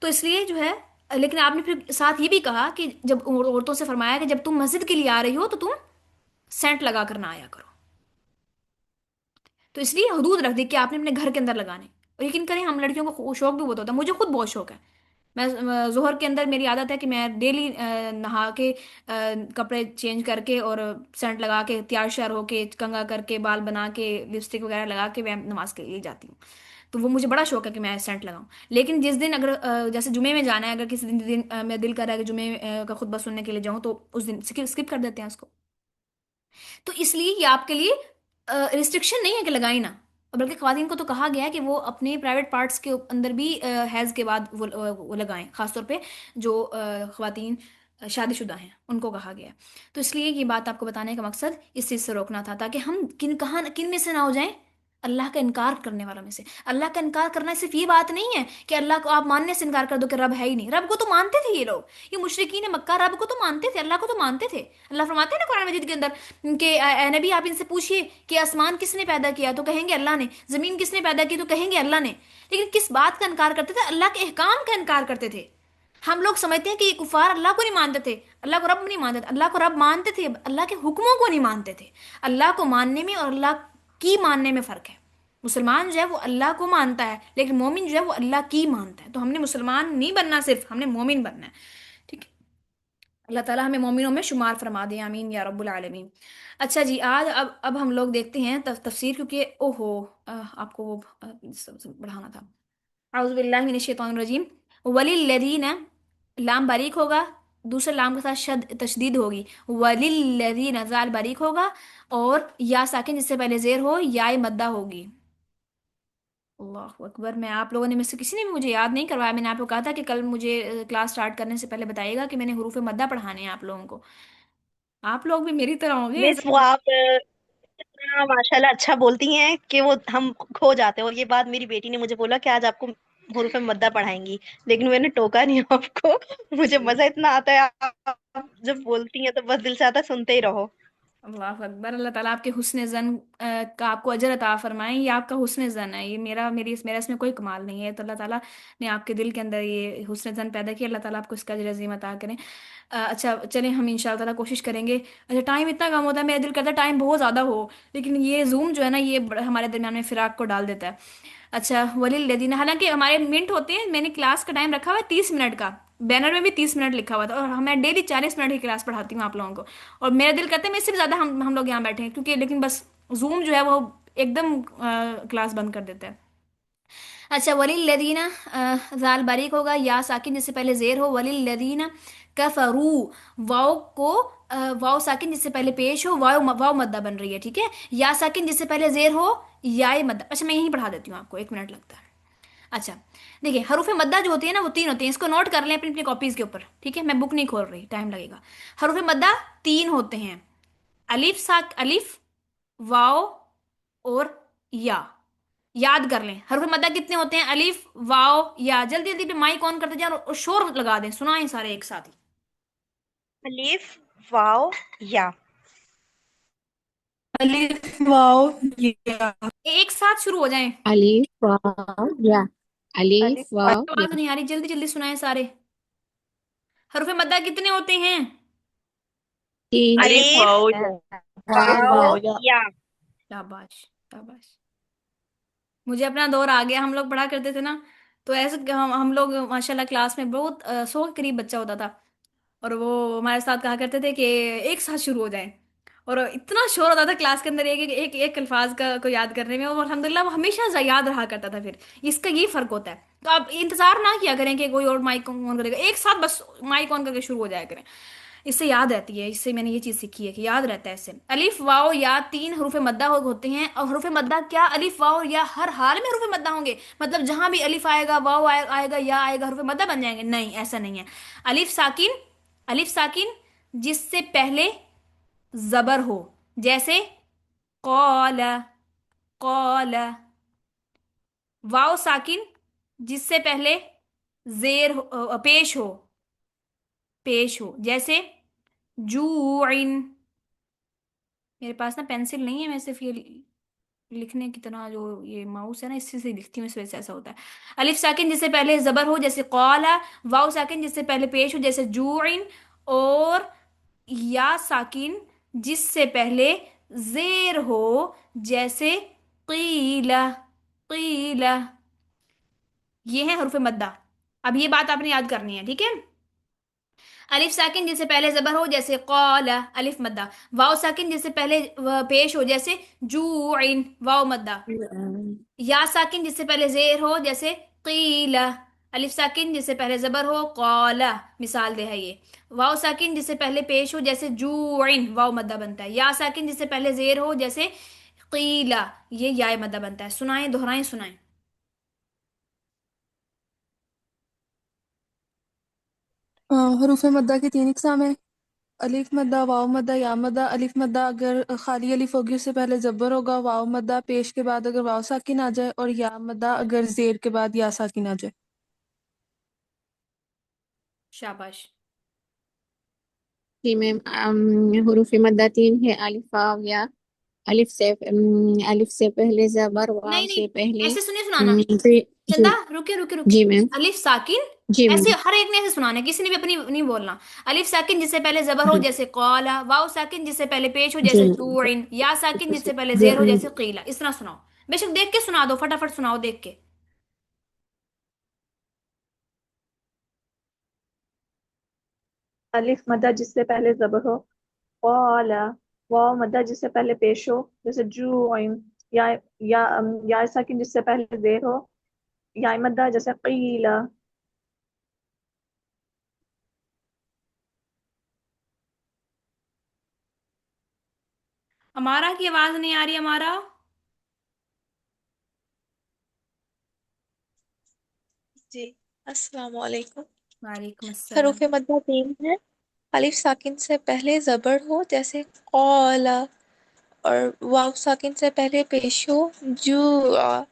तो इसलिए जो है, लेकिन आपने फिर साथ ये भी कहा कि जब औरतों से फरमाया कि जब तुम मस्जिद के लिए आ रही हो तो तुम सेंट लगा कर ना आया करो। तो इसलिए हदूद रख दी कि आपने अपने घर के अंदर लगाने। और यकीन करें हम लड़कियों को शौक भी बहुत होता है, मुझे खुद बहुत शौक है। मैं जोहर के अंदर मेरी आदत है कि मैं डेली नहा के कपड़े चेंज करके और सेंट लगा के तैयार श्यार होके कंघा करके बाल बना के लिपस्टिक वगैरह लगा के मैं नमाज के लिए जाती हूँ। तो वो मुझे बड़ा शौक है कि मैं सेंट लगाऊं। लेकिन जिस दिन अगर जैसे जुमे में जाना है, अगर किसी दिन मेरा दिल कर रहा है कि जुमे का खुतबा सुनने के लिए जाऊं, तो उस दिन स्किप कर देते हैं उसको। तो इसलिए ये आपके लिए रिस्ट्रिक्शन नहीं है कि लगाई ना, बल्कि खवातीन को तो कहा गया है कि वो अपने प्राइवेट पार्ट्स के अंदर भी हैज के बाद वो लगाएं, खासतौर पे जो खवातीन शादीशुदा हैं उनको कहा गया है। तो इसलिए ये बात आपको बताने का मकसद इस चीज़ से रोकना था, ताकि हम किन में से ना हो जाएं, अल्लाह का इनकार करने वालों में से। अल्लाह का इनकार करना सिर्फ ये बात नहीं है कि अल्लाह को आप मानने से इनकार कर दो कि रब है ही नहीं, रब को तो मानते थे ये लोग, ये मुशरिकीन मक्का रब को तो मानते थे, अल्लाह को तो मानते थे। अल्लाह फरमाते हैं ना कुरान मजीद के अंदर कि ए नबी आप इनसे पूछिए कि आसमान किसने पैदा किया, तो कहेंगे अल्लाह ने, जमीन किसने पैदा की, तो कहेंगे अल्लाह ने। लेकिन किस बात का इनकार करते थे? अल्लाह के अहकाम का इनकार करते थे। हम लोग समझते हैं कि ये कुफार अल्लाह को नहीं मानते थे, अल्लाह को रब नहीं मानते थे। अल्लाह को रब मानते थे, अल्लाह के हुक्मों को नहीं मानते थे। अल्लाह को मानने में और अल्लाह की मानने में फर्क है। मुसलमान जो है वो अल्लाह को मानता है, लेकिन मोमिन जो है वो अल्लाह की मानता है। तो हमने मुसलमान नहीं बनना, सिर्फ हमने मोमिन बनना है। ठीक है। अल्लाह ताला हमें मोमिनों में शुमार फरमा दे, आमीन या रब्बुल आलमीन। अच्छा जी, आज अब हम लोग देखते हैं तफसीर, क्योंकि ओहो आपको वो बढ़ाना था। औज़ु बिल्लाहि मिनश शैतानिर रजीम। वलिल्लज़ीना, लाम बारीक होगा, दूसरे लाम के साथ शद तशदीद होगी। वलिल्लज़ीना जाल बारीक होगा, और या साकिन जिससे पहले जेर हो, या मद्दा होगी। अल्लाह अकबर। मैं आप लोगों ने में से किसी ने भी मुझे याद नहीं करवाया, मैंने आपको कहा था कि कल मुझे क्लास स्टार्ट करने से पहले बताइएगा कि मैंने हुरूफ मद्दा पढ़ाने हैं आप लोगों को। आप लोग भी मेरी तरह होंगे मिस वो आप इतना माशाल्लाह अच्छा बोलती हैं कि वो हम खो जाते हैं। और ये बात मेरी बेटी ने मुझे बोला कि आज आपको हुरूफ मद्दा पढ़ाएंगी, लेकिन मैंने टोका नहीं आपको। मुझे मजा इतना आता है, आप जब बोलती हैं तो बस दिल से आता है सुनते ही रहो। अल्लाह अकबर। अल्लाह ताला आपके हुस्न जन का आपको अजर अता फरमाए। ये आपका हुस्न जन है, ये मेरा इसमें कोई कमाल नहीं है। तो अल्लाह ताला ने आपके दिल के अंदर ये हुस्न जन पैदा किया, अल्लाह ताला आपको इसका अजर अजीम अता करें। अच्छा चलें, हम इंशाअल्लाह ताला कोशिश करेंगे। अच्छा टाइम इतना कम होता है, मेरा दिल करता है टाइम बहुत ज़्यादा हो, लेकिन ये जूम जो है ना ये हमारे दरमियान में फिराक को डाल देता है। अच्छा वलील लदीना, हालांकि हमारे मिनट होते हैं, मैंने क्लास का टाइम रखा हुआ है 30 मिनट का, बैनर में भी 30 मिनट लिखा हुआ था, और मैं डेली 40 मिनट की क्लास पढ़ाती हूँ आप लोगों को। और मेरा दिल करता है मैं इससे भी ज्यादा हम लोग यहाँ बैठे हैं, क्योंकि लेकिन बस जूम जो है वो एकदम क्लास बंद कर देता है। अच्छा वलील लदीना, जाल बारीक होगा, या साकिन जिससे पहले जेर हो, वलील लदीना कफरू, वाव को वाव साकिन जिससे पहले पेश हो, वाव वाव मद्दा बन रही है, ठीक है। या साकिन जिससे पहले जेर हो, या मद्दा। अच्छा मैं यही पढ़ा देती हूँ आपको, 1 मिनट लगता है। अच्छा देखिए, हरूफ मद्दा जो होती है ना वो 3 होती है, इसको नोट कर लें अपनी अपनी कॉपीज के ऊपर, ठीक है। मैं बुक नहीं खोल रही, टाइम लगेगा। हरूफ मद्दा 3 होते हैं, अलिफ साक अलिफ, वाओ और या। याद कर लें हरूफ मद्दा कितने होते हैं, अलिफ वाओ या। जल्दी जल्दी पे माइक ऑन करते जाओ और शोर लगा दें, सुनाएं सारे एक साथ ही। अलीफ, वाव, या। अलिफ वाओ या। एक साथ शुरू हो जाएं। अलिफ वाव या। अलिफ अलिफ वाव वाव आवाज या। नहीं आ रही, जल्दी जल्दी सुनाए सारे। हरूफ मद्दा कितने होते हैं? तीन। अलिफ अलिफ वाओ या। अलिफ वाव वाओ या। या। शाबाश, शाबाश। मुझे अपना दौर आ गया, हम लोग पढ़ा करते थे ना, तो ऐसे हम लोग माशाल्लाह क्लास में बहुत 100 के करीब बच्चा होता था। और वो हमारे साथ कहा करते थे कि एक साथ शुरू हो जाएं। और इतना शोर होता था क्लास के अंदर एक अल्फाज का को याद करने में, और अल्हम्दुलिल्लाह वो हमेशा याद रहा करता था। फिर इसका ये फर्क होता है। तो आप इंतजार ना किया करें कि कोई और माइक ऑन करेगा, एक साथ बस माइक ऑन करके शुरू हो जाया करें। इससे याद रहती है, इससे मैंने ये चीज सीखी है कि याद रहता है इससे। अलिफ वाओ या तीन हरूफ मद्दा होते हैं। और हरूफ मद्दा क्या अलिफ वाओ या हर हाल में हरूफ मद्दा होंगे? मतलब जहां भी अलिफ आएगा, वाओ आएगा, या आएगा, हरूफ मद्दा बन जाएंगे? नहीं, ऐसा नहीं है। अलिफ साकिन, अलिफ साकिन जिससे पहले जबर हो, जैसे कौला, कौला। वाओ साकिन जिससे पहले जेर हो, पेश हो, पेश हो, जैसे जूइन। मेरे पास ना पेंसिल नहीं है, मैं सिर्फ ये लिखने की तरह जो ये माउस है ना, इससे से लिखती हूँ, इस वजह से ऐसा होता है। अलिफ साकिन जिससे पहले जबर हो, जैसे कौला। वाओ साकिन जिससे पहले पेश हो, जैसे जूइन। और या साकिन जिससे पहले जेर हो, जैसे कीला, कीला। ये है हरूफ मद्दा। अब ये बात आपने याद करनी है, ठीक है? अलिफ साकिन जिससे पहले जबर हो, जैसे कौला, अलिफ मद्दा। वाओ साकिन जिससे पहले पेश हो, जैसे जूइन, वाओ मद्दा। या साकिन जिससे पहले जेर हो, जैसे कीला। अलिफ साकिन जिससे पहले जबर हो, कौला। मिसाल दे है ये। वाओ साकिन जिससे पहले पेश हो, जैसे जूइन, वाओ मद्दा बनता है। या साकिन जिससे पहले जेर हो, जैसे कीला, ये या मद्दा बनता है। सुनाएं, दोहराएं, सुनाएं। हरूफ मद्दा की तीन इकसाम है। अलिफ मद्दा, वाव मद्दा, या मद्दा। अलिफ मद्दा अगर खाली अलिफ होगी उससे पहले जबर होगा। वाव मद्दा पेश के बाद अगर वाव साकिन आ जाए, और या मद्दा अगर जेर के बाद या साकिन आ जाए। शाबाश। जी मैम, हुरूफ मद्दा तीन है। अलिफ वाव या। अलिफ से पहले जबर, वाव नहीं नहीं, से पहले ऐसे सुनिए सुनाना। चंदा, जी। रुके रुके रुके। जी मैम। अलिफ साकिन, जी ऐसे मैम। हर एक ने ऐसे सुनाना है, किसी ने भी अपनी नहीं बोलना। अलिफ साकिन जिससे पहले जबर हो, हाँ। जैसे कौला। वाओ साकिन जिससे पहले पेश हो, जी जैसे मैम। तूइन। या साकिन जिससे पहले जेर हो, जैसे कीला। इस तरह सुनाओ। बेशक देख के सुना दो, फटाफट सुनाओ देख के। अलिफ मद्दा जिससे पहले जबर हो, क़ाला। वाव मद्दा जिससे पहले पेश हो, जैसे जूइन। या या साकिन जिससे पहले जेर हो, या मद्दा जैसे क़ीला। हमारा की आवाज नहीं आ रही हमारा। जी, अस्सलाम वालेकुम। वालेकुम हरूफ अस्सलाम। मद्दा तीन है। अलिफ साकिन से पहले जबर हो, जैसे कौला। और वाव साकिन से पहले पेश हो, जुआ।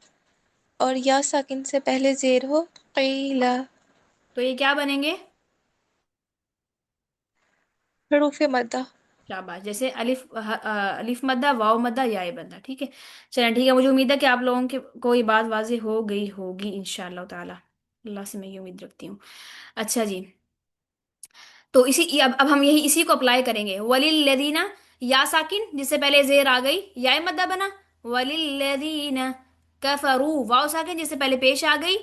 और या साकिन से पहले जेर हो, क़ीला। तो ये क्या बनेंगे? हरूफ मद्दा। शाबाश। जैसे अलिफ मद्दा, वाव मद्दा, या ये मद्दा, ठीक है। चलें, ठीक है। मुझे उम्मीद है कि आप लोगों की को ये बात वाज़ेह हो गई होगी इंशाअल्लाह ताला। अल्लाह से मैं ये उम्मीद रखती हूँ। अच्छा जी। तो अब हम यही इसी को अप्लाई करेंगे। वलिल लदीना, या साकिन जिससे पहले जेर आ गई, या मद्दा बना। वलिल लदीना कफरू, वाव साकिन जिससे पहले पेश आ गई,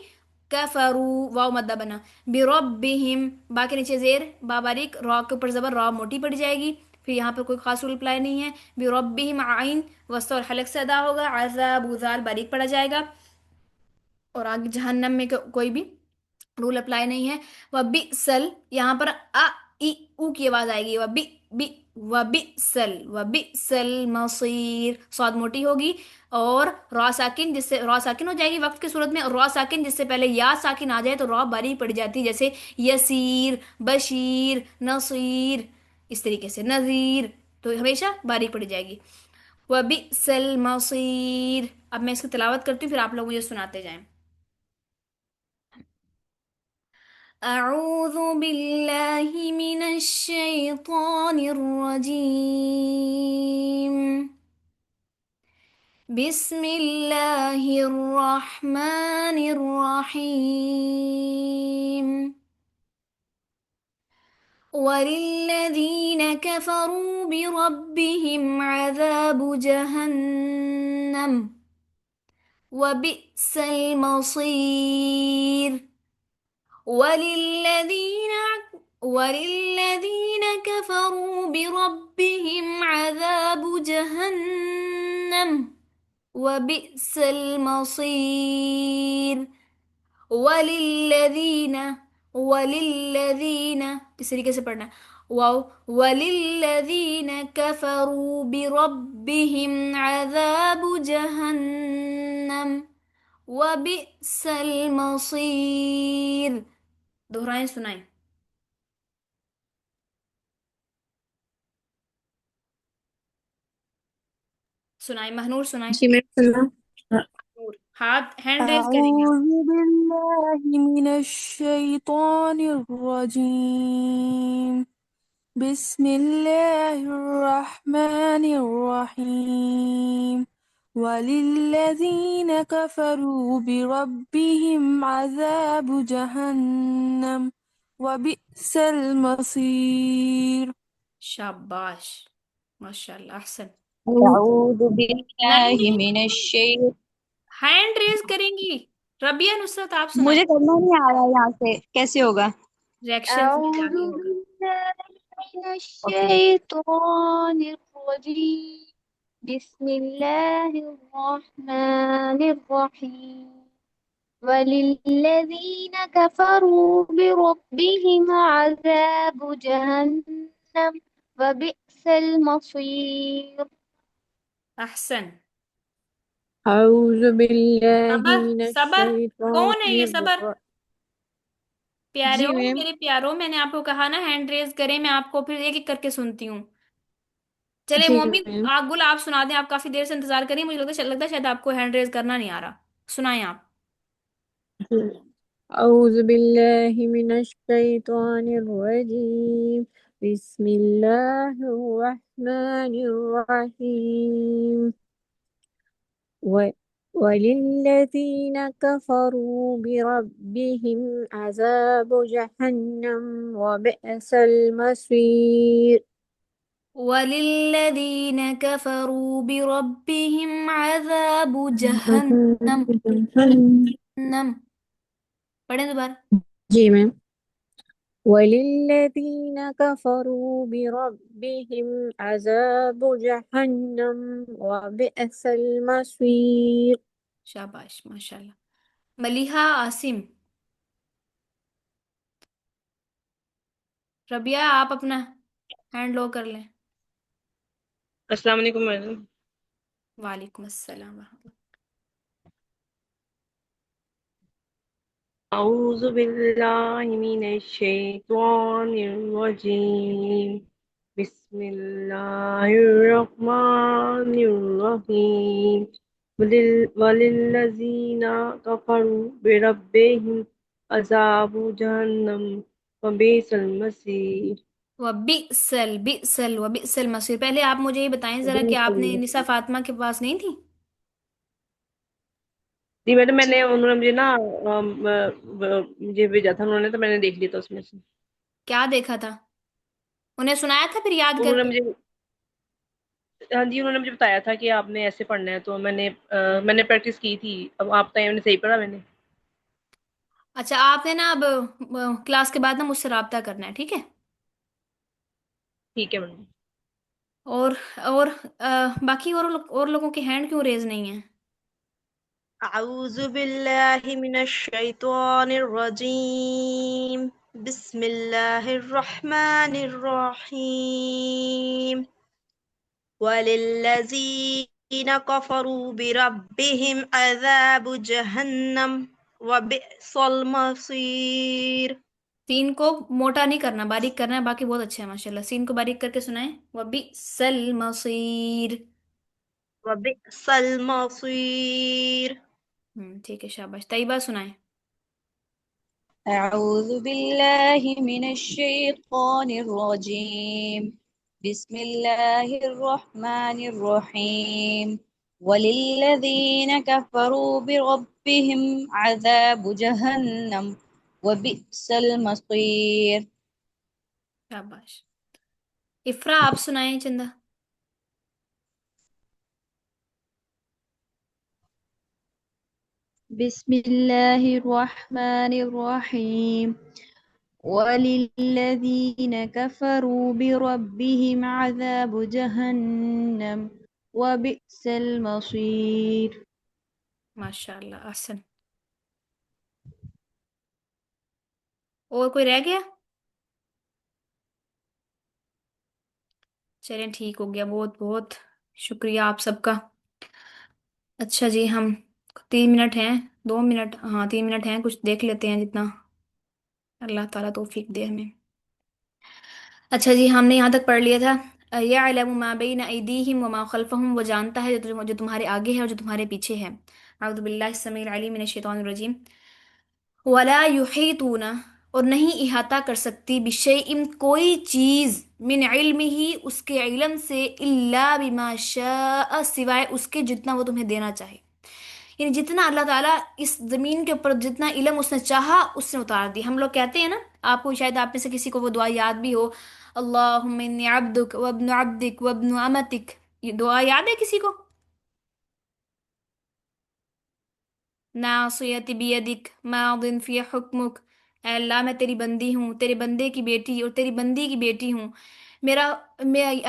कफरू, वाव मद्दा बना। बिरब्बिहिम, बा के नीचे जेर, बा बारीक, रॉ के ऊपर जबर, रॉ मोटी पड़ जाएगी। फिर यहाँ पर कोई खास रूल अप्लाई नहीं है। बिरब्बिहिम आइन, वस्त और हलक से अदा होगा। अज़ाब, उजाल बारीक पड़ा जाएगा। और आगे जहन्नम में कोई भी रूल अप्लाई नहीं है। वह बी सल, यहाँ पर अ ई ऊ की आवाज आएगी। वह बी बी, वह बी सल, वह बी सल मसीर, स्वाद मोटी होगी। और रॉ साकिन जिससे रॉ साकिन हो जाएगी वक्त की सूरत में। और रॉ साकिन जिससे पहले या साकिन आ जाए तो रॉ बारीक पड़ जाती है, जैसे यसीर, बशीर, नसीर। इस तरीके से नजीर, तो हमेशा बारीक पड़ जाएगी। वह बी सल मसीर। अब मैं इसकी तिलावत करती हूँ, फिर आप लोग मुझे सुनाते जाएं। أعوذ بالله من الشيطان الرجيم بسم اللہ الرحمن الرحیم وَلِلَّذِينَ كَفَرُوا بِرَبِّهِمْ عَذَابُ جَهَنَّمَ وَبِئْسَ الْمَصِيرُ وللذين وللذين كفروا بربهم عذاب جهنم وبئس المصير وللذین وللذین اس طریقے سے پڑھنا ہے واو وللذین کفروا بربهم عذاب جہنم وبئس المصیر دہرائیں سنائیں سنائیں مہنور سنائیں جی میں سنا. نور ہاتھ ہینڈ ریز کریں گے آپ أعوذ بالله من الشيطان الرجيم بسم الله الرحمن الرحيم وللذين كفروا بربهم عذاب جهنم وبئس المصير. شاباش ماشاء اللہ احسن اعوذ باللہ نہیں من الشیطان. ہینڈ ریز کریں گی ربیہ نصرت آپ سنائیں مجھے کرنا نہیں آ رہا ہے یہاں سے، کیسے ہوگا؟ ریئیکشنز میں جا اعوذ کے ہوگا باللہ من اوکے الشیطان الرجیم بسم اللہ الرحمن الرحیم وللذین کفروا بربهم عذاب جہنم وبئس المصیر. احسن اعوذ باللہ صبر من صبر کون ہے الشیطان یہ صبر جی پیاروں میم. میرے پیاروں میں نے آپ کو کہا نا ہینڈ ریز کریں میں آپ کو پھر ایک ایک کر کے سنتی ہوں چلے جی مومن میم. آپ گل آپ سنا دیں آپ کافی دیر سے انتظار کریے مجھے لگتا ہے شاید آپ کو ہینڈ ریز کرنا نہیں آ رہا سنائیں آپ اعوذ باللہ من الشیطان الرجیم بسم اللہ الرحمن الرحیم وللذین کفروا بربهم عذاب جہنم وبئس المصیر. وَلِلَّذِينَ كَفَرُوا بِرَبِّهِمْ عَذَابُ جَهَنَّمَ نم پڑھیں دوبارہ جی میم. وللذین کفروا بربهم عذاب جہنم وبئس المصیر. شاباش ماشاءاللہ ملیحہ عاصم ربیہ آپ اپنا ہینڈ لو کر لیں السلام علیکم میڈم. وعلیکم السلام ورحمۃ اللہ اعوذ باللہ من الشیطان الرجیم بسم اللہ الرحمن الرحیم وللذین کفروا بربهم عذاب جہنم وبئس المصیر. وبئس المصیر پہلے آپ مجھے یہ بتائیں ذرا کہ آپ نے نساء فاطمہ کے پاس نہیں تھی جی میڈم میں نے انہوں نے مجھے نا مجھے بھیجا تھا انہوں نے تو میں نے دیکھ لیا تھا اس میں سے. کیا دیکھا تھا انہیں سنایا تھا پھر یاد کر انہوں نے کے مجھے ہاں جی انہوں نے مجھے بتایا تھا کہ آپ نے ایسے پڑھنا ہے تو میں نے پریکٹس کی تھی. اب آپ بتائیں میں نے صحیح پڑھا میں نے. اچھا آپ نے نا اب کلاس کے بعد نا مجھ سے رابطہ کرنا ہے ٹھیک ہے ٹھیک ہے میڈم. اور اور باقی اور لوگوں کے ہینڈ کیوں ریز نہیں ہیں اعوذ باللہ من الشیطان الرجیم بسم اللہ الرحمن الرحیم وللذین کفروا بربهم عذاب جہنم وبئس المصیر. سین کو موٹا نہیں کرنا باریک کرنا ہے باقی بہت اچھا ہے ماشاءاللہ سین کو باریک کر کے سنائیں وبئس المصیر وبئس المصیر. ٹھیک ہے شاباش طیبہ سنائیں اعوذ باللہ من الشیطان الرجیم بسم اللہ الرحمن الرحیم وللذين كفروا بربهم عذاب جهنم وبئس المصير. शाबाश। इफ्रा आप सुनाएं चंदा। بسم الله الرحمن الرحيم. وللذين كفروا بربهم عذاب جهنم وبئس المصير. माशाल्लाह अहसन। और कोई रह गया? चलें ठीक हो गया, बहुत बहुत शुक्रिया आप सबका। अच्छा जी, हम 3 मिनट हैं, 2 मिनट, हाँ 3 मिनट हैं, कुछ देख लेते हैं जितना अल्लाह ताला तौफीक दे हमें। अच्छा जी, हमने यहाँ तक पढ़ लिया था। यअलमु मा बैन अयदीहिम व मा खल्फहुम, वो जानता है जो तुम्हारे आगे है और जो तुम्हारे पीछे है। अऊज़ु बिल्लाहि समीउल अलीम मिनश शैतानिर रजीम। वला युहीतूना, और नहीं इहाता कर सकती, बिशैइन कोई चीज, मिन इल्मिही उसके इल्म से, इल्ला बिमा शाअ सिवाय उसके जितना वो तुम्हें देना चाहे। यानी जितना अल्लाह ताला इस जमीन के ऊपर जितना इल्म उसने चाहा उसने उतार दी। हम लोग कहते हैं ना, आपको शायद आप में से किसी को वो दुआ याद भी हो, अल्लाहुम्मा इन्नी अब्दुक व इब्नु अब्दिक व इब्नु अमतिक। ये दुआ याद है किसी को? नासियति बियदिक मादिन फी हुक्मुक। ऐ अल्लाह मैं तेरी बंदी हूँ, तेरे बंदे की बेटी और तेरी बंदी की बेटी हूँ। मेरा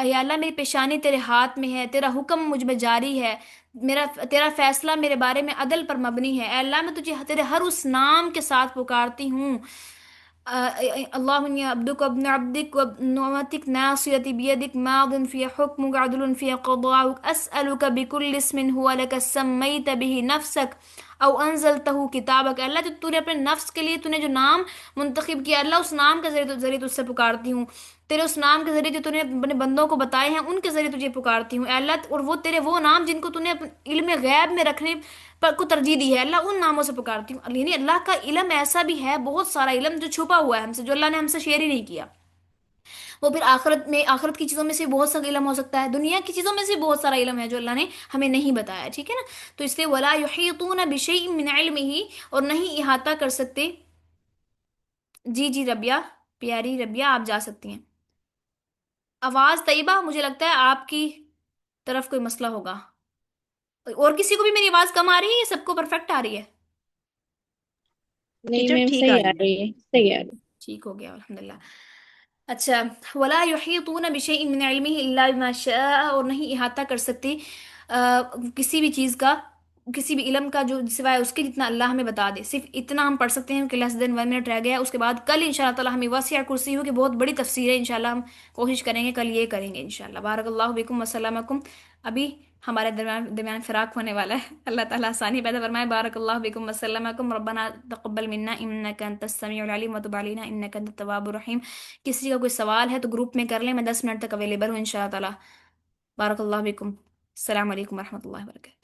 या अल्लाह मेरी पेशानी तेरे हाथ में है, तेरा हुक्म मुझ में जारी है, मेरा तेरा फैसला मेरे बारे में अदल पर मबनी है। ऐ अल्लाह मैं तुझे तेरे हर उस नाम के साथ पुकारती हूँ। अल्लाहुम्मा अब्दुक वब्न अब्दिक वब्नु अमतिक नासियति बियदिक मादिन फी हुक्मुक अदलुन फी क़ज़ाउक अस्अलुका बिकुल्लि इस्मिन हुवा लक सम्मैत बिही नफ्सक औ अनज़लतहु किताबक। अल्लाह जो तूने अपने नफ्स के लिए तूने जो नाम मुंतखब किया, अल्लाह उस नाम के जरिए तुझसे पुकारती हूँ। तेरे उस नाम के जरिए जो तूने अपने बंदों को बताए हैं उनके जरिए तुझे पुकारती हूँ अल्लाह। और वो तेरे वो नाम जिनको तूने अपने इल्म गैब में रखने पर को तरजीह दी है, अल्लाह उन नामों से पुकारती हूँ। यानी अल्लाह का इल्म ऐसा भी है, बहुत सारा इल्म जो छुपा हुआ है हमसे, जो अल्लाह ने हमसे शेयर ही नहीं किया। वो फिर आखिरत में, आखिरत की चीज़ों में से बहुत सा इल्म हो सकता है, दुनिया की चीज़ों में से बहुत सारा इल्म है जो अल्लाह ने हमें नहीं बताया, ठीक है ना। तो इसलिए वला युहीतूना बिशैइन मिन इल्मिही, और नहीं इहाता कर सकते। जी जी रबिया, प्यारी रबिया आप जा सकती हैं। आवाज़ तैयबा, मुझे लगता है आपकी तरफ कोई मसला होगा। और किसी को भी मेरी आवाज़ कम आ रही है या सबको परफेक्ट आ रही है? नहीं टीचर मैम, ठीक आ सही आ रही है। रही है, सही आ रही है। ठीक हो गया अल्हम्दुलिल्लाह। अच्छा, वला युहीतून बिशैइन मिन इल्मिही इल्ला बिमा शाअ, और नहीं इहाता कर सकती किसी भी चीज़ का, किसी भी इल्म का, जो सिवाय उसके जितना अल्लाह हमें बता दे। सिर्फ इतना हम पढ़ सकते हैं कि लेस देन 1 मिनट रह गया। उसके बाद कल इंशाल्लाह ताला हमें वसिअ कुर्सी हो की बहुत बड़ी तफसीर है, इंशाल्लाह हम कोशिश करेंगे कल ये करेंगे इंशाल्लाह। बारकल्लाहु बिकुम वस्सलामकुम। अभी हमारे दरमियान दरमियान फिराक होने वाला है, अल्लाह ताला आसानी पैदा फरमाए। बारकल्लाहु बिकुम वस्सलामकुम। रब्बना तक़ब्बल मिन्ना इन्नका अंतस समीउल अलीम व तुब अलैना इन्नका अंतत तव्वाबुर रहीम। किसी का कोई सवाल है तो ग्रुप में कर लें, मैं 10 मिनट तक अवेलेबल हूँ इंशाल्लाह ताला। बारकल्लाहु बिकुम। अस्सलाम वालेकुम रहमतुल्लाहि व बरकातहू।